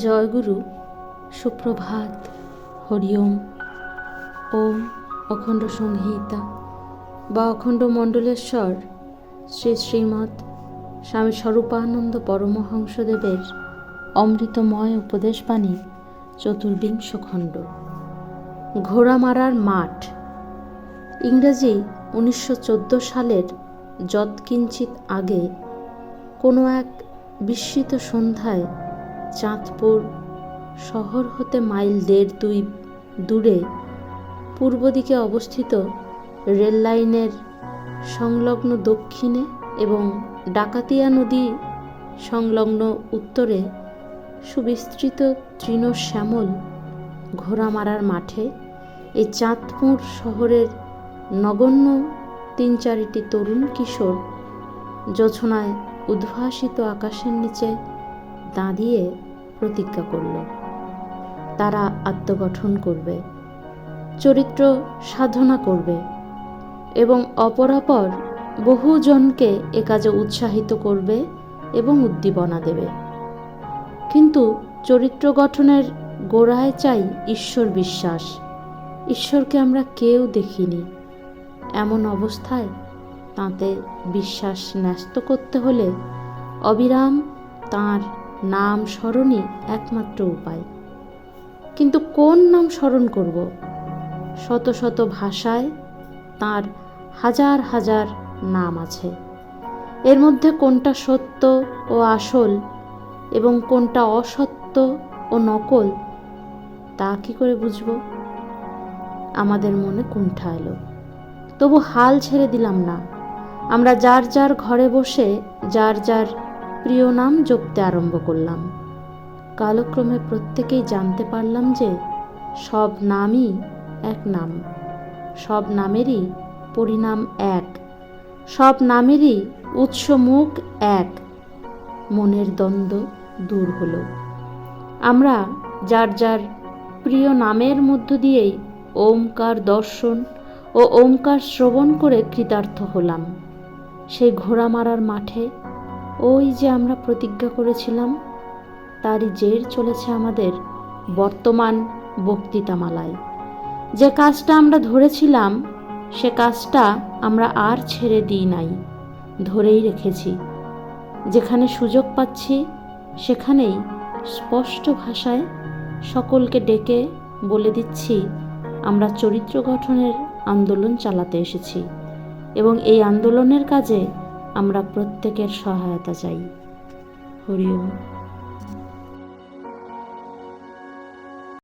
জয়গুরু, সুপ্রভাত, হরিওম। ওম অখণ্ড সংহিতা বা অখণ্ড মণ্ডলেশ্বর শ্রী শ্রীমৎ স্বামী স্বরূপানন্দ পরমহংসদেবের অমৃতময় উপদেশবাণী, চতুর্বিংশ খণ্ড। ঘোড়া মারার মাঠ। ইংরেজি 1914 সালের যৎকিঞ্চিত আগে কোনো এক বিস্মিত সন্ধ্যায় চাঁদপুর শহর হতে মাইল 1.5-2 দূরে পূর্ব দিকে অবস্থিত রেললাইনের সংলগ্ন দক্ষিণে এবং ডাকাতিয়া নদী সংলগ্ন উত্তরে সুবিস্তৃত তৃণশ্যামল ঘোড়ামারার মাঠে এই চাঁদপুর শহরের নগণ্য 3-4টি তরুণ কিশোর জোছনায় উদ্ভাসিত আকাশের নিচে দাঁড়িয়ে প্রতিজ্ঞা করল, তারা আত্মগঠন করবে, চরিত্র সাধনা করবে এবং অপরাপর বহুজনকে এ কাজে উৎসাহিত করবে এবং উদ্দীপনা দেবে। কিন্তু চরিত্র গঠনের গোড়ায় চাই ঈশ্বর বিশ্বাস। ঈশ্বরকে আমরা কেউ দেখিনি। এমন অবস্থায় তাঁতে বিশ্বাস ন্যস্ত করতে হলে অবিরাম তাঁর নাম স্মরণই একমাত্র উপায়। কিন্তু কোন নাম স্মরণ করব? শত শত ভাষায় তাঁর হাজার হাজার নাম আছে। এর মধ্যে কোনটা সত্য ও আসল এবং কোনটা অসত্য ও নকল, তা কি করে বুঝব? আমাদের মনে কুণ্ঠা এলো। তবু হাল ছেড়ে দিলাম না। আমরা যার যার ঘরে বসে যার যার প্রিয় নাম জপতে আরম্ভ করলাম। কালক্রমে প্রত্যেকেই জানতে পারলাম যে সব নামই এক নাম, সব নামেরই পরিণাম এক, সব নামেরই উৎসমুখ এক। মনের দ্বন্দ্ব দূর হলো। আমরা যার যার প্রিয় নামের মধ্য দিয়েই ওমকার দর্শন ও ওমকার শ্রবণ করে কৃতার্থ হলাম। সেই ঘোড়া মারার মাঠে ওই যে আমরা প্রতিজ্ঞা করেছিলাম, তারই জের চলেছে আমাদের বর্তমান বক্তৃতামালায়। যে কাজটা আমরা ধরেছিলাম সে কাজটা আমরা আর ছেড়ে দিই নাই, ধরেই রেখেছি। যেখানে সুযোগ পাচ্ছি সেখানেই স্পষ্ট ভাষায় সকলকে ডেকে বলে দিচ্ছি, আমরা চরিত্র গঠনের আন্দোলন চালাতে এসেছি এবং এই আন্দোলনের কাজে আমরা প্রত্যেকের সহায়তা চাই। হরি ওম।